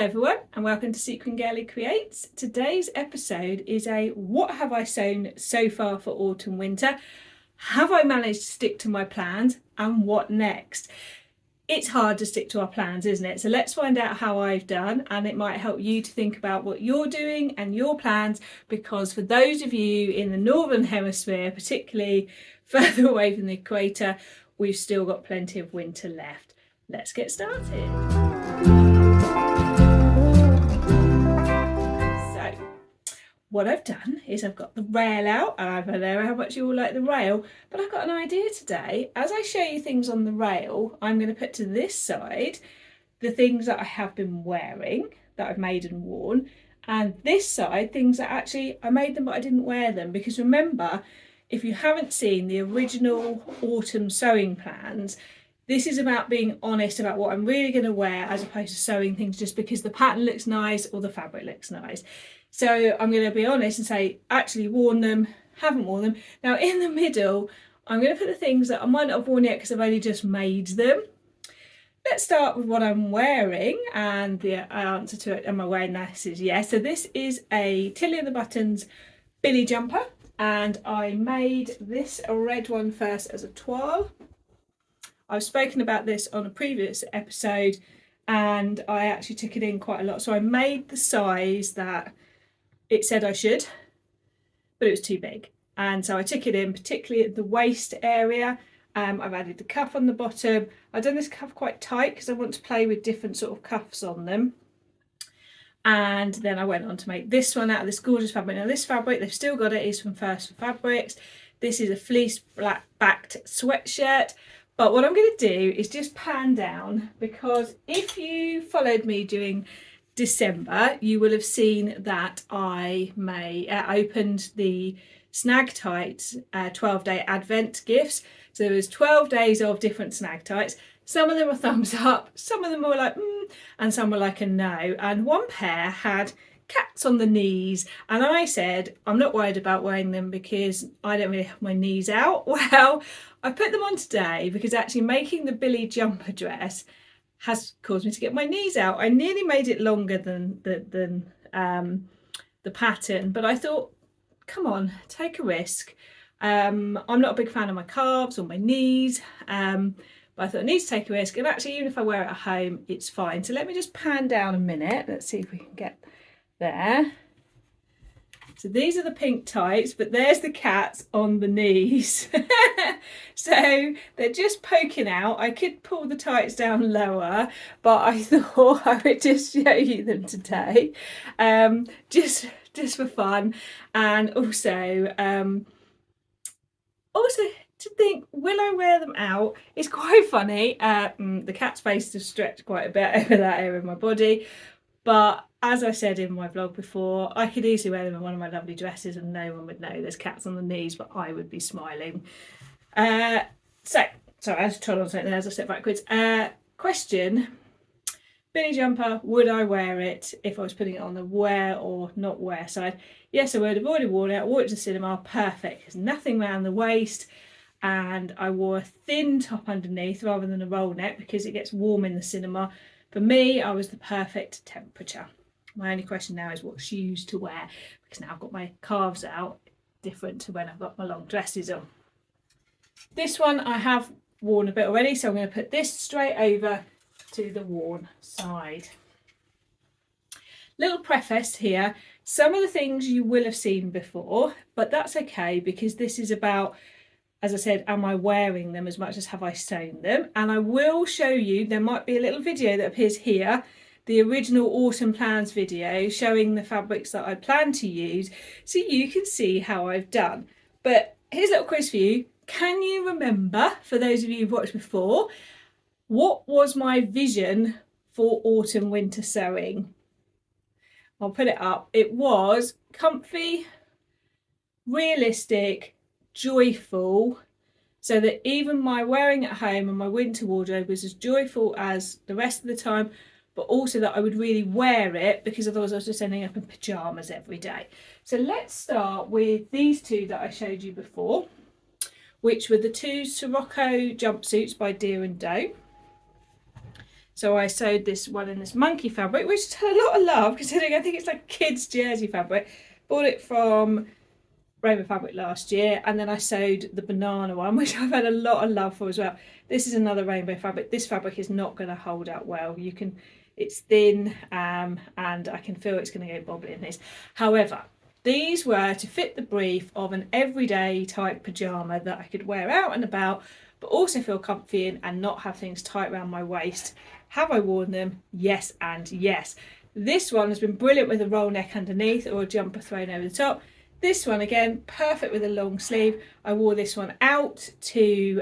Hello everyone and welcome to Sequin Girly Creates. Today's episode is a what have I sewn so far for autumn winter? Have I managed to stick to my plans and what next? It's hard to stick to our plans, isn't it? So let's find out how I've done, and it might help you to think about what you're doing and your plans, because for those of you in the northern hemisphere, particularly further away from the equator, we've still got plenty of winter left. Let's get started. What I've done is I've got the rail out, and I don't know how much you all like the rail, but I've got an idea today. As I show you things on the rail, I'm going to put to this side the things that I have been wearing, that I've made and worn, and this side things that actually I made them but I didn't wear them, because remember, if you haven't seen the original autumn sewing plans, this is about being honest about what I'm really going to wear, as opposed to sewing things just because the pattern looks nice or the fabric looks nice. So I'm going to be honest and say, actually worn them, haven't worn them. Now in the middle, I'm going to put the things that I might not have worn yet because I've only just made them. Let's start with what I'm wearing, and the answer to it, am I wearing this, is yes. So this is a Tilly and the Buttons Billy jumper, and I made this a red one first as a toile. I've spoken about this on a previous episode and I actually took it in quite a lot. So I made the size that it said I should, but it was too big. And so I took it in, particularly at the waist area. I've added the cuff on the bottom. I've done this cuff quite tight because I want to play with different sort of cuffs on them. And then I went on to make this one out of this gorgeous fabric. Now this fabric, they've still got it, is from First for Fabrics. This is a fleece black backed sweatshirt. But what I'm going to do is just pan down, because if you followed me during December, you will have seen that I opened the Snag Tights 12-day Advent gifts. So there was 12 days of different Snag Tights. Some of them were thumbs up, some of them were like and some were like a no. And one pair had cats on the knees, and I said I'm not worried about wearing them because I don't really have my knees out. Well, I put them on today because actually making the Billy jumper dress has caused me to get my knees out. I nearly made it longer than the pattern, but I thought, come on, take a risk. I'm not a big fan of my calves or my knees, but I thought I need to take a risk, and actually even if I wear it at home it's fine. So let me just pan down a minute, let's see if we can get there. So these are the pink tights, but there's the cats on the knees. So they're just poking out. I could pull the tights down lower, but I thought I would just show you them today, just for fun, and also to think, will I wear them out? It's quite funny. The cat's face has stretched quite a bit over that area of my body, but as I said in my vlog before, I could easily wear them in one of my lovely dresses and no one would know there's cats on the knees, but I would be smiling. Sorry, I just trod on something there as I step backwards. Question, Billy jumper, would I wear it if I was putting it on the wear or not wear side? Yes, I would. I've already worn it. I wore it to the cinema, perfect. There's nothing around the waist, and I wore a thin top underneath rather than a roll neck because it gets warm in the cinema. For me, I was the perfect temperature. My only question now is what shoes to wear, because now I've got my calves out, different to when I've got my long dresses on. This one I have worn a bit already, so I'm going to put this straight over to the worn side. Little preface here, some of the things you will have seen before, but that's okay because this is about, as I said, am I wearing them as much as have I sewn them? And I will show you, there might be a little video that appears here, the original autumn plans video showing the fabrics that I plan to use, so you can see how I've done. But here's a little quiz for you. Can you remember, for those of you who've watched before, what was my vision for autumn winter sewing? I'll put it up. It was comfy, realistic, joyful, so that even my wearing at home and my winter wardrobe was as joyful as the rest of the time, but also that I would really wear it, because otherwise I was just ending up in pyjamas every day. So let's start with these two that I showed you before, which were the two Sirocco jumpsuits by Dee and Doe. So I sewed this one in this monkey fabric, which has had a lot of love considering I think it's like kids jersey fabric. Bought it from Rainbow Fabric last year, and then I sewed the banana one, which I've had a lot of love for as well. This is another rainbow fabric. This fabric is not going to hold up well. It's thin, and I can feel it's going to go bobbly in this. However, these were to fit the brief of an everyday type pyjama that I could wear out and about, but also feel comfy in and not have things tight around my waist. Have I worn them? Yes and yes. This one has been brilliant with a roll neck underneath or a jumper thrown over the top. This one, again, perfect with a long sleeve. I wore this one out to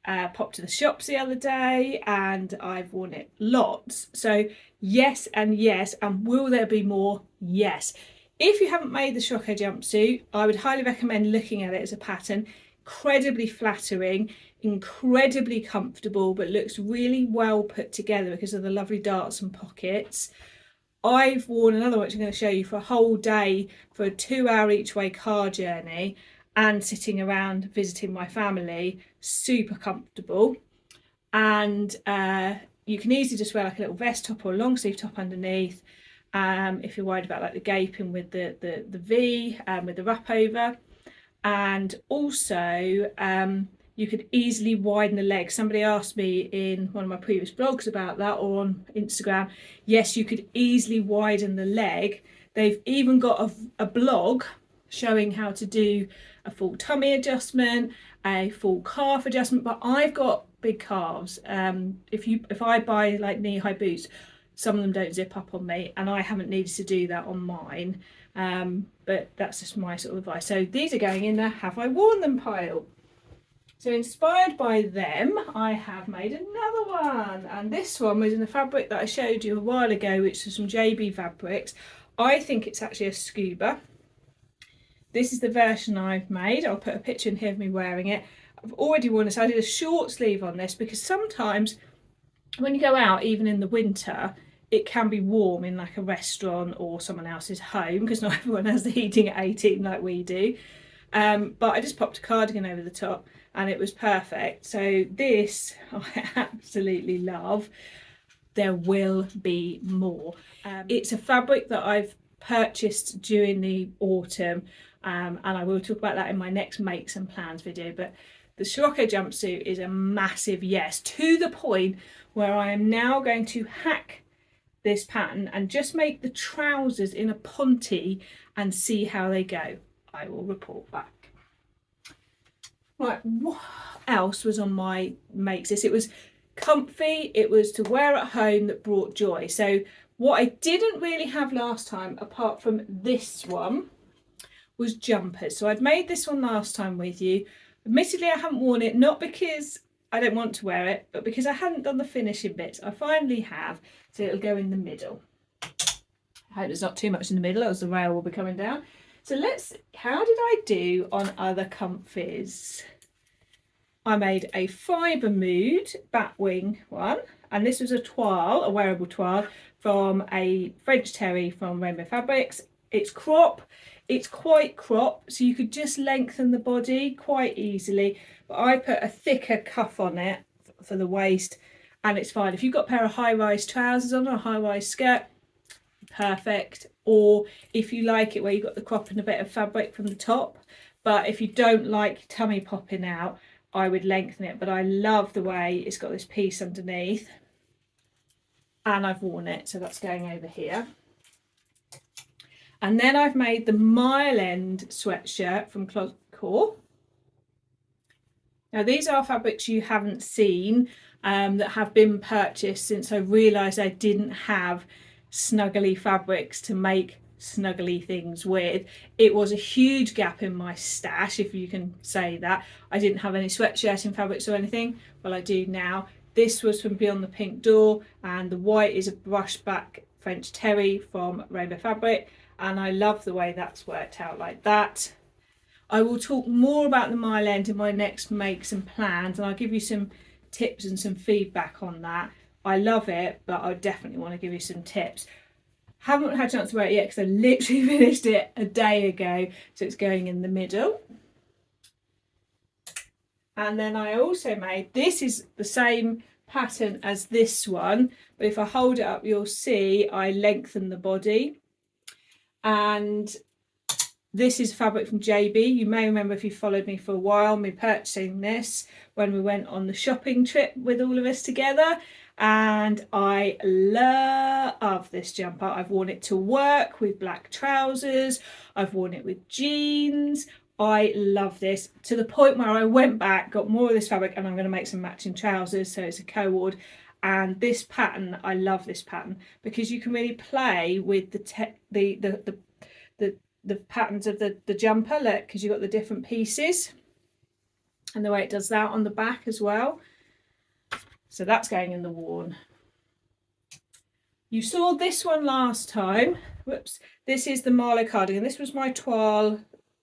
pop to the shops the other day, and I've worn it lots. So yes and yes, and will there be more? Yes. If you haven't made the Sirocco jumpsuit, I would highly recommend looking at it as a pattern. Incredibly flattering, incredibly comfortable, but looks really well put together because of the lovely darts and pockets. I've worn another one which I'm going to show you for a whole day for a 2-hour each way car journey and sitting around visiting my family. Super comfortable, and you can easily just wear like a little vest top or a long sleeve top underneath if you're worried about like the gaping with the V with the wrap over. And also you could easily widen the leg. Somebody asked me in one of my previous blogs about that, or on Instagram. Yes, you could easily widen the leg. They've even got a blog showing how to do a full tummy adjustment, a full calf adjustment, but I've got big calves. If I buy like knee-high boots, some of them don't zip up on me, and I haven't needed to do that on mine. But that's just my sort of advice. So these are going in the have I worn them pile. So inspired by them, I have made another one, and this one was in the fabric that I showed you a while ago, which was some JB Fabrics. I think it's actually a scuba. This is the version I've made. I'll put a picture in here of me wearing it. I've already worn this. I did a short sleeve on this because sometimes when you go out, even in the winter, it can be warm in like a restaurant or someone else's home because not everyone has the heating at 18 like we do. But I just popped a cardigan over the top and it was perfect. So this I absolutely love. There will be more. It's a fabric that I've purchased during the autumn, and I will talk about that in my next makes and plans video. But the Sirocco jumpsuit is a massive yes, to the point where I am now going to hack this pattern and just make the trousers in a ponte and see how they go. I will report back. Right, what else was on my makes this? It was comfy, it was to wear at home that brought joy. So what I didn't really have last time, apart from this one, was jumpers. So I'd made this one last time with you. Admittedly, I haven't worn it, not because I don't want to wear it, but because I hadn't done the finishing bits. I finally have, so it'll go in the middle. I hope there's not too much in the middle, as the rail will be coming down. So how did I do on other comfies? I made a fibre mood batwing one, and this was a toile, a wearable toile from a French terry from Rainbow Fabrics. It's crop, it's quite crop, so you could just lengthen the body quite easily, but I put a thicker cuff on it for the waist, and it's fine. If you've got a pair of high-rise trousers on or a high-rise skirt, perfect. Or if you like it where you've got the crop and a bit of fabric from the top, but if you don't like tummy popping out, I would lengthen it. But I love the way it's got this piece underneath, and I've worn it, so that's going over here. And then I've made the Mile End sweatshirt from Closet Core. Now these are fabrics you haven't seen that have been purchased since I realised I didn't have snuggly fabrics to make snuggly things with. It was a huge gap in my stash, if you can say that. I didn't have any sweatshirting fabrics or anything. Well, I do now. This was from Beyond the Pink Door, and the white is a brushback French terry from Rainbow Fabric, and I love the way that's worked out like that. I will talk more about the Mile End in my next makes and plans, and I'll give you some tips and some feedback on that. I love it, but I definitely want to give you some tips. Haven't had a chance to wear it yet because I literally finished it a day ago, so it's going in the middle. And then I also made, this is the same pattern as this one, but if I hold it up you'll see I lengthen the body. And this is fabric from JB. You may remember, if you followed me for a while, me purchasing this when we went on the shopping trip with all of us together, and I love this jumper. I've worn it to work with black trousers, I've worn it with jeans. I love this, to the point where I went back, got more of this fabric, and I'm going to make some matching trousers, so it's a co-ord. And this pattern, I love this pattern because you can really play with the patterns of the jumper, look, because you've got the different pieces and the way it does that on the back as well. So that's going in the worn. You saw this one last time. Whoops. This is the Marlo cardigan. This was my toile,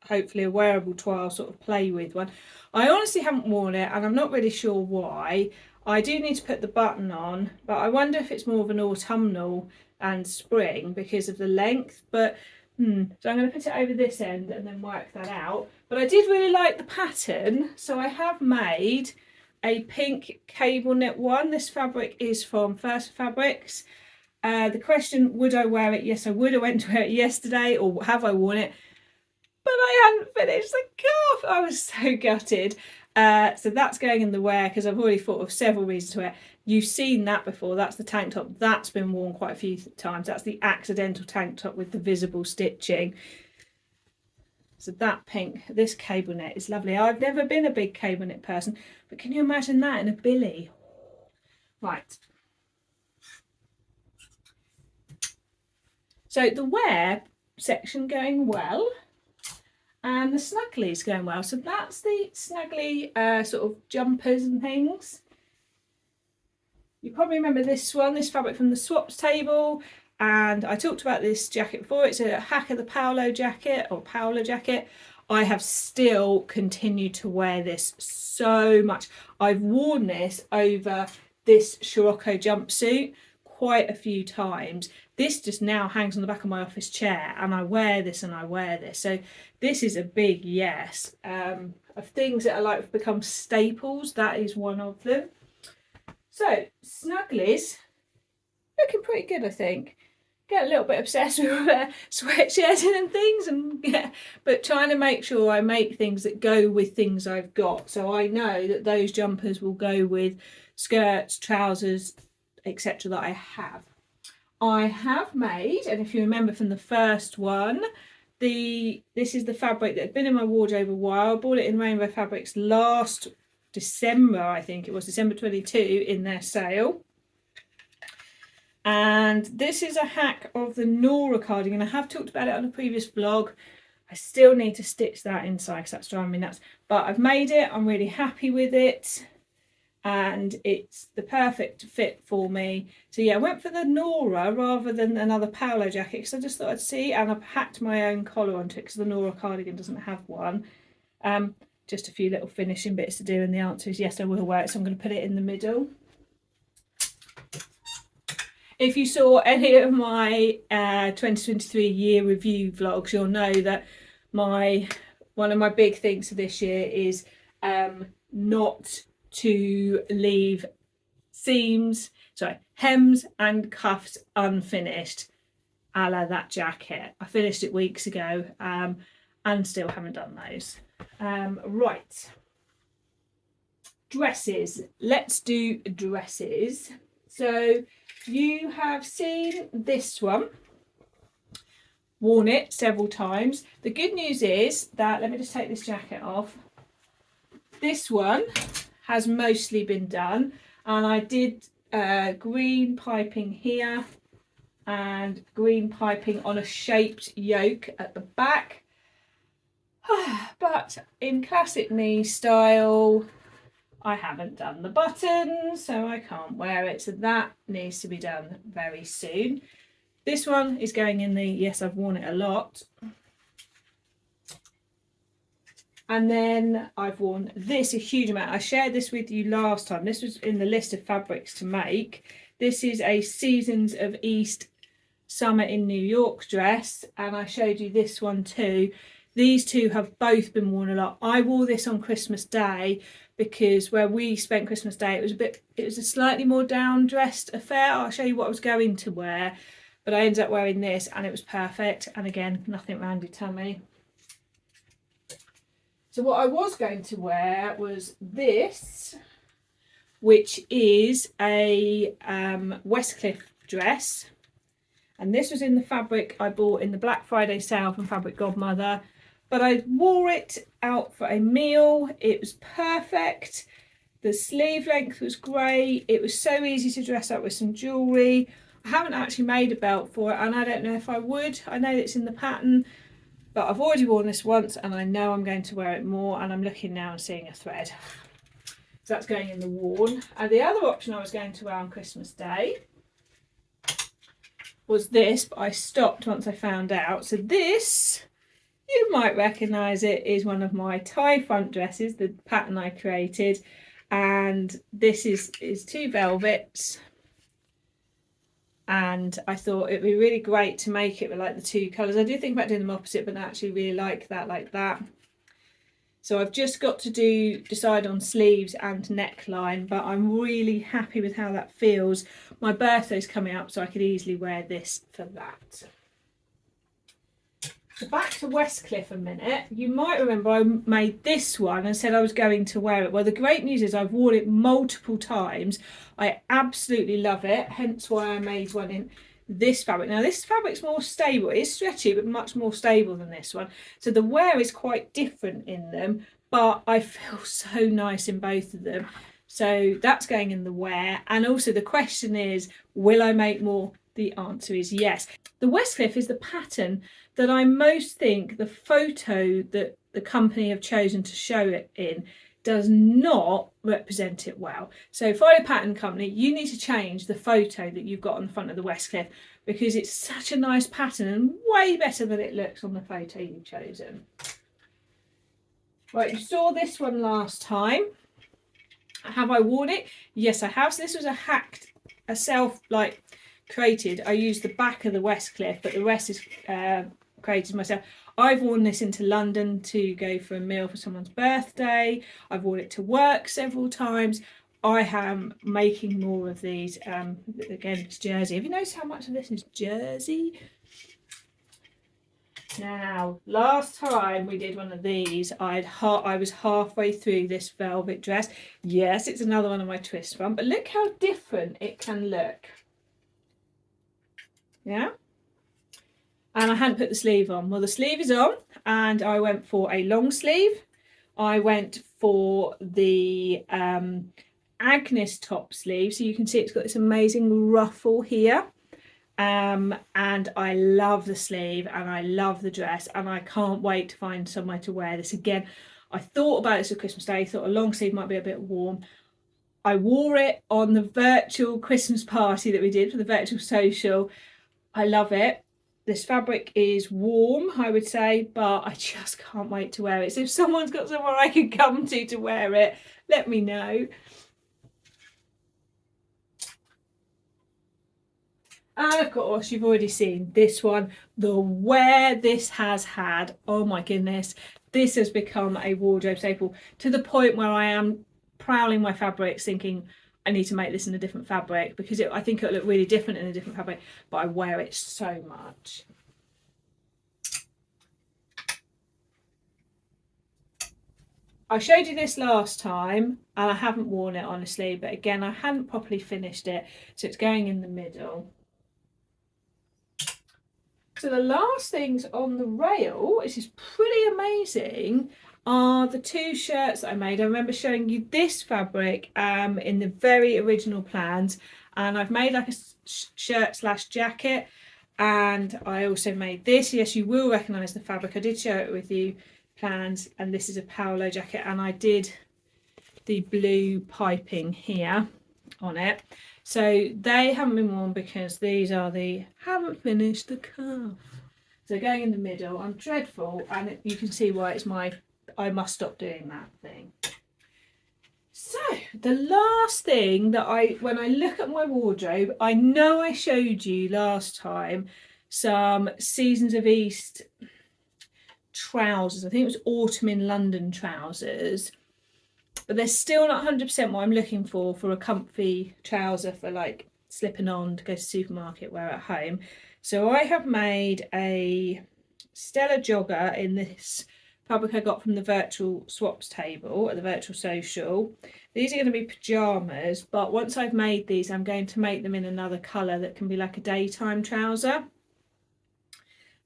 hopefully a wearable toile sort of play with one. I honestly haven't worn it and I'm not really sure why. I do need to put the button on, but I wonder if it's more of an autumnal and spring because of the length. But so I'm going to put it over this end and then work that out. But I did really like the pattern, so I have made a pink cable knit one. This fabric is from First Fabrics. The question, would I wear it? Yes, I would. I went to wear it yesterday, or have I worn it? But I hadn't finished the cuff. I was so gutted. So that's going in the wear because I've already thought of several reasons to wear. You've seen that before. That's the tank top. That's been worn quite a few times. That's the accidental tank top with the visible stitching. So that pink, this cable knit is lovely. I've never been a big cable knit person, but can you imagine that in a billy? Right. So the wear section going well. And the snugglies going well. So that's the snuggly sort of jumpers and things. You probably remember this one, this fabric from the swaps table. And I talked about this jacket before. It's a hack of the Paola jacket or Paola jacket. I have still continued to wear this so much. I've worn this over this Sirocco jumpsuit quite a few times. This just now hangs on the back of my office chair and I wear this and I wear this. So this is a big yes. Of things that are like become staples, that is one of them. So snugglies, looking pretty good, I think. Get a little bit obsessed with sweatshirting and things, and yeah, but trying to make sure I make things that go with things I've got. So I know that those jumpers will go with skirts, trousers, etc. that I have. I have made, and if you remember from the first one, this is the fabric that had been in my wardrobe a while. I bought it in Rainbow Fabrics last December, I think it was December 22 in their sale. And this is a hack of the Nora cardigan. I have talked about it on a previous vlog. I still need to stitch that inside because that's driving me nuts. But I've made it, I'm really happy with it. And it's the perfect fit for me. So yeah, I went for the Nora rather than another Paola jacket because I just thought I'd see, and I've hacked my own collar onto it because the Nora cardigan doesn't have one. Just a few little finishing bits to do, and the answer is yes, I will wear it. So I'm going to put it in the middle. If you saw any of my 2023 year review vlogs, you'll know that one of my big things for this year is not to leave hems and cuffs unfinished, a la that jacket. I finished it weeks ago and still haven't done those. Right, dresses. Let's do dresses. So you have seen this one, worn it several times. The good news is that, let me just take this jacket off. This one has mostly been done, and I did green piping here and green piping on a shaped yoke at the back. But in classic me style, I haven't done the buttons, so I can't wear it. So that needs to be done very soon. This one is going in the, yes, I've worn it a lot. And then I've worn this a huge amount. I shared this with you last time. This was in the list of fabrics to make. This is a Seasons of East Summer in New York dress, and I showed you this one too. These two have both been worn a lot. I wore this on Christmas Day because where we spent Christmas Day, it was a slightly more down dressed affair. I'll show you what I was going to wear, but I ended up wearing this and it was perfect. And again, nothing around your tummy. So what I was going to wear was this, which is a Westcliff dress. And this was in the fabric I bought in the Black Friday sale from Fabric Godmother. But I wore it out for a meal. It was perfect. The sleeve length was great. It was so easy to dress up with some jewellery. I haven't actually made a belt for it, and I don't know if I would. I know it's in the pattern, but I've already worn this once and I know I'm going to wear it more, and I'm looking now and seeing a thread. So that's going in the worn. And the other option I was going to wear on Christmas Day was this, but I stopped once I found out. So this, you might recognise it, is one of my tie front dresses, the pattern I created. And this is two velvets. And I thought it'd be really great to make it with like the two colours. I do think about doing them opposite, but I actually really like that. So I've just got to decide on sleeves and neckline, but I'm really happy with how that feels. My birthday's coming up, so I could easily wear this for that. So back to Westcliff a minute. You might remember I made this one and said I was going to wear it. Well, the great news is I've worn it multiple times. I absolutely love it, hence why I made one in this fabric. Now this fabric's more stable. It is stretchy, but much more stable than this one. So the wear is quite different in them, but I feel so nice in both of them. So that's going in the wear. And also the question is, will I make more? The answer is yes. The Westcliff is the pattern that I most think the photo that the company have chosen to show it in does not represent it well. So Friday Pattern Company, you need to change the photo that you've got on the front of the Westcliff, because it's such a nice pattern and way better than it looks on the photo you've chosen. Right, you saw this one last time. Have I worn it? Yes, I have. So this was a self created. I used the back of the Westcliff, but the rest is created myself. I've worn this into London to go for a meal for someone's birthday. I've worn it to work several times. I am making more of these. Again, it's jersey. Have you noticed how much of this is jersey? Now, last time we did one of these, I was halfway through this velvet dress. Yes, it's another one of my twist front, but look how different it can look. Yeah. And I hadn't put the sleeve on. Well, the sleeve is on, and I went for a long sleeve. I went for the Agnes top sleeve. So you can see it's got this amazing ruffle here. And I love the sleeve and I love the dress, and I can't wait to find somewhere to wear this. Again, I thought about this for Christmas Day, thought a long sleeve might be a bit warm. I wore it on the virtual Christmas party that we did for the virtual social. I love it. This fabric is warm, I would say, but I just can't wait to wear it. So if someone's got somewhere I can come to wear it, let me know. And of course, you've already seen this one. The wear this has had, oh my goodness, this has become a wardrobe staple to the point where I am prowling my fabrics thinking I need to make this in a different fabric, because I think it'll look really different in a different fabric, but I wear it so much. I showed you this last time and I haven't worn it honestly, but again, I hadn't properly finished it, so it's going in the middle. So the last things on the rail, which is pretty amazing, are the two shirts that I made. I remember showing you this fabric in the very original plans, and I've made like a shirt / jacket, and I also made this. Yes, you will recognise the fabric. I did share it with you, plans, and this is a Paola jacket, and I did the blue piping here on it. So they haven't been worn because these are haven't finished the cuff. So going in the middle, I'm dreadful, and you can see why it's I must stop doing that thing. So the last thing that when I look at my wardrobe, I know I showed you last time some Seasons of East trousers. I think it was Autumn in London trousers. but they're still not 100% what I'm looking for a comfy trouser for like slipping on to go to the supermarket, wear at home. So I have made a Stella jogger in this fabric I got from the virtual swaps table at the virtual social. These are going to be pyjamas, but once I've made these, I'm going to make them in another colour that can be like a daytime trouser.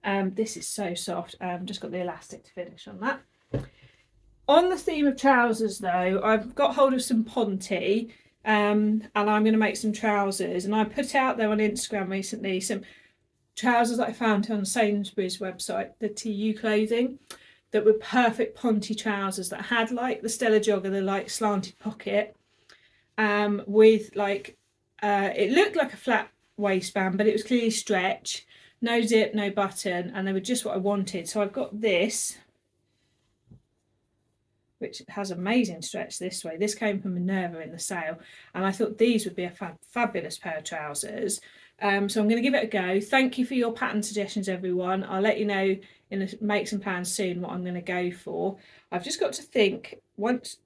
This is so soft. Just got the elastic to finish on that. On the theme of trousers though, I've got hold of some Ponte, and I'm going to make some trousers, and I put out there on Instagram recently some trousers that I found on Sainsbury's website, the TU clothing, that were perfect Ponte trousers that had like the Stella jogger, the like slanted pocket, with like it looked like a flat waistband, but it was clearly stretch, no zip, no button, and they were just what I wanted. So I've got this, which has amazing stretch this way. This came from Minerva in the sale, and I thought these would be a fabulous pair of trousers. So I'm going to give it a go. Thank you for your pattern suggestions, everyone. I'll let you know in the makes and plans soon what I'm going to go for. I've just got to think, once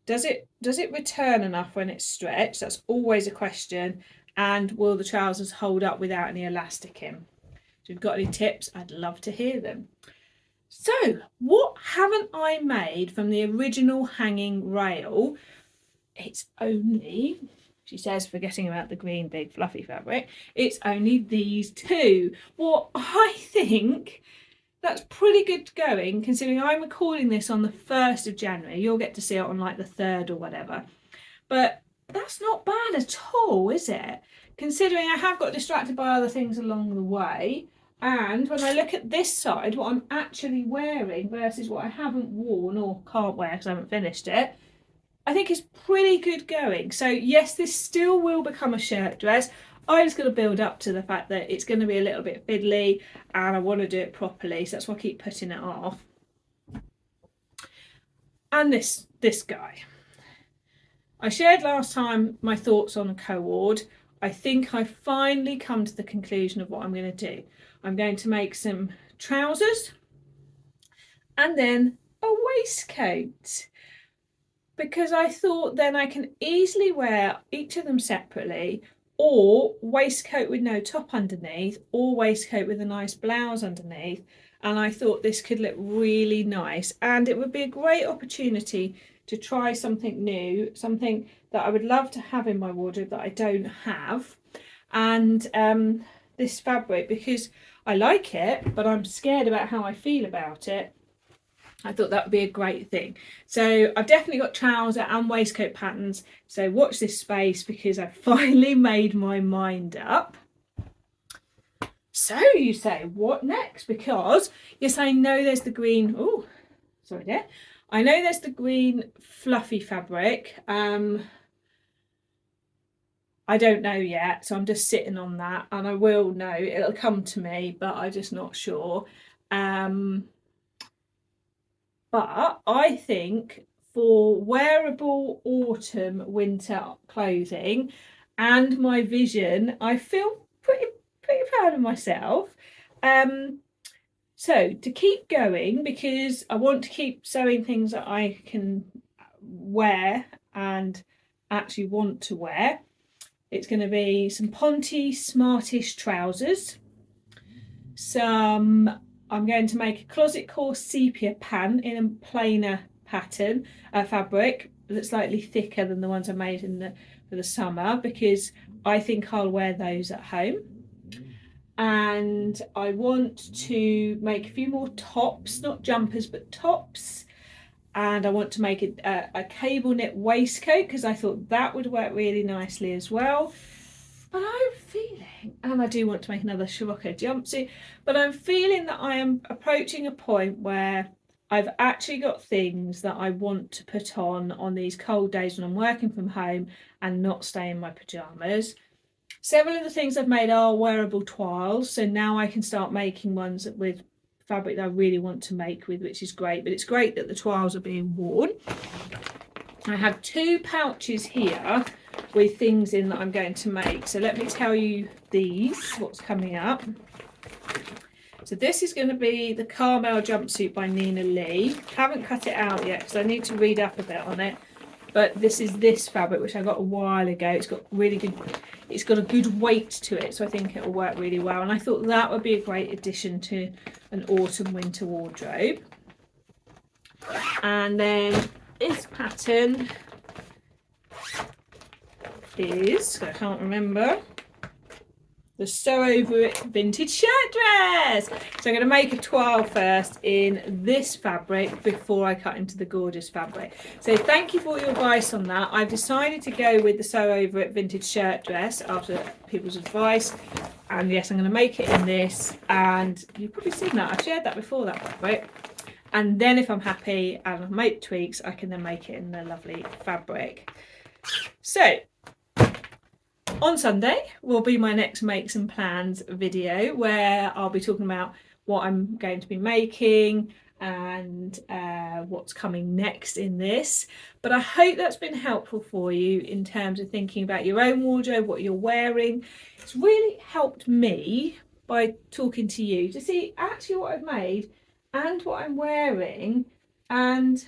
does it return enough when it's stretched? That's always a question. And will the trousers hold up without any elastic in? If you've got any tips, I'd love to hear them. So, what haven't I made from the original hanging rail? It's only, she says, forgetting about the green big fluffy fabric, it's only these two. Well, I think that's pretty good going, considering I'm recording this on the 1st of January. You'll get to see it on like the 3rd or whatever. But that's not bad at all, is it? Considering I have got distracted by other things along the way. And when I look at this side, what I'm actually wearing versus what I haven't worn or can't wear because I haven't finished it, I think it's pretty good going. So yes, this still will become a shirt dress. I just got to build up to the fact that it's going to be a little bit fiddly and I want to do it properly. So that's why I keep putting it off. And this guy. I shared last time my thoughts on a co-ord. I think I've finally come to the conclusion of what I'm going to do. I'm going to make some trousers and then a waistcoat, because I thought then I can easily wear each of them separately, or waistcoat with no top underneath, or waistcoat with a nice blouse underneath. And I thought this could look really nice, and it would be a great opportunity to try something new, something that I would love to have in my wardrobe that I don't have. And this fabric, because I like it, but I'm scared about how I feel about it, I thought that would be a great thing. So I've definitely got trouser and waistcoat patterns. So watch this space, because I've finally made my mind up. So you say, what next? Because yes, I know there's the green. Oh, sorry there. I know there's the green fluffy fabric. I don't know yet, so I'm just sitting on that, and I will know. It'll come to me, but I'm just not sure. But I think for wearable autumn winter clothing and my vision, I feel pretty proud of myself. So to keep going, because I want to keep sewing things that I can wear and actually want to wear, it's going to be some Ponte Smartish trousers. I'm going to make a closet core sepia pant in a plainer pattern fabric that's slightly thicker than the ones I made for the summer, because I think I'll wear those at home. And I want to make a few more tops, not jumpers but tops, and I want to make a cable knit waistcoat, because I thought that would work really nicely as well. But I'm feeling, and I do want to make another Sirocco jumpsuit, but I'm feeling that I am approaching a point where I've actually got things that I want to put on these cold days when I'm working from home and not stay in my pyjamas. Several of the things I've made are wearable toiles, so now I can start making ones with fabric that I really want to make with, which is great. But it's great that the toiles are being worn. I have 2 pouches here with things in that I'm going to make. So let me tell you what's coming up. So this is going to be the Caramel Jumpsuit by Nina Lee. Haven't cut it out yet because I need to read up a bit on it. But this is this fabric, which I got a while ago. It's got really good, it's got a good weight to it, so I think it will work really well. And I thought that would be a great addition to an autumn winter wardrobe. And then this pattern is, I can't remember, the Sew Over It vintage shirt dress. So I'm going to make a toile first in this fabric before I cut into the gorgeous fabric. So thank you for all your advice on that. I've decided to go with the Sew Over It vintage shirt dress after people's advice. And yes, I'm going to make it in this. And you've probably seen that. I've shared that before, that fabric. And then if I'm happy and I've made tweaks, I can then make it in the lovely fabric. So on Sunday will be my next Makes and Plans video, where I'll be talking about what I'm going to be making and what's coming next in this. But I hope that's been helpful for you in terms of thinking about your own wardrobe, what you're wearing. It's really helped me by talking to you to see actually what I've made and what I'm wearing and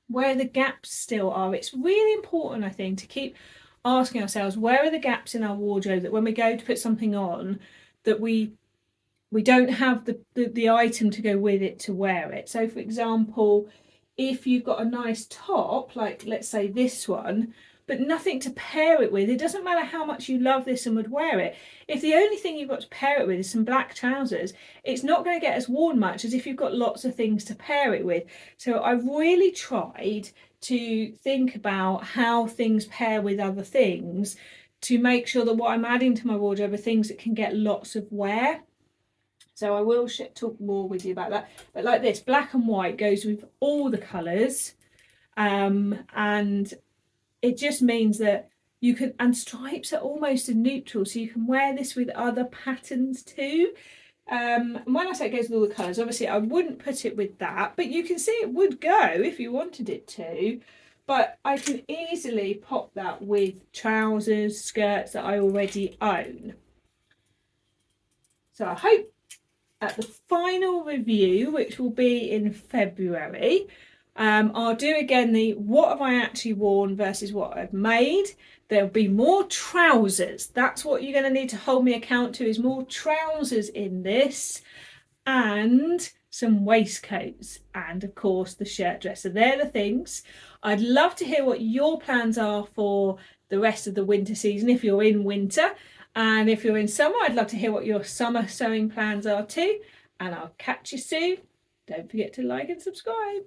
where the gaps still are. It's really important, I think, to keep asking ourselves, where are the gaps in our wardrobe, that when we go to put something on, that we don't have the item to go with it to wear it. So for example, if you've got a nice top, like let's say this one, but nothing to pair it with, it doesn't matter how much you love this and would wear it. If the only thing you've got to pair it with is some black trousers, it's not going to get as worn much as if you've got lots of things to pair it with. So I've really tried to think about how things pair with other things to make sure that what I'm adding to my wardrobe are things that can get lots of wear. So I will talk more with you about that. But like this, black and white goes with all the colours, and it just means that you can, and stripes are almost a neutral, so you can wear this with other patterns too. And when I say it goes with all the colours, obviously I wouldn't put it with that, but you can see it would go if you wanted it to. But I can easily pop that with trousers, skirts that I already own. So I hope at the final review, which will be in February, I'll do again the what have I actually worn versus what I've made. There'll be more trousers. That's what you're going to need to hold me account to, is more trousers in this, and some waistcoats, and of course the shirt dress. So they're the things. I'd love to hear what your plans are for the rest of the winter season if you're in winter, and if you're in summer, I'd love to hear what your summer sewing plans are too. And I'll catch you soon. Don't forget to like and subscribe.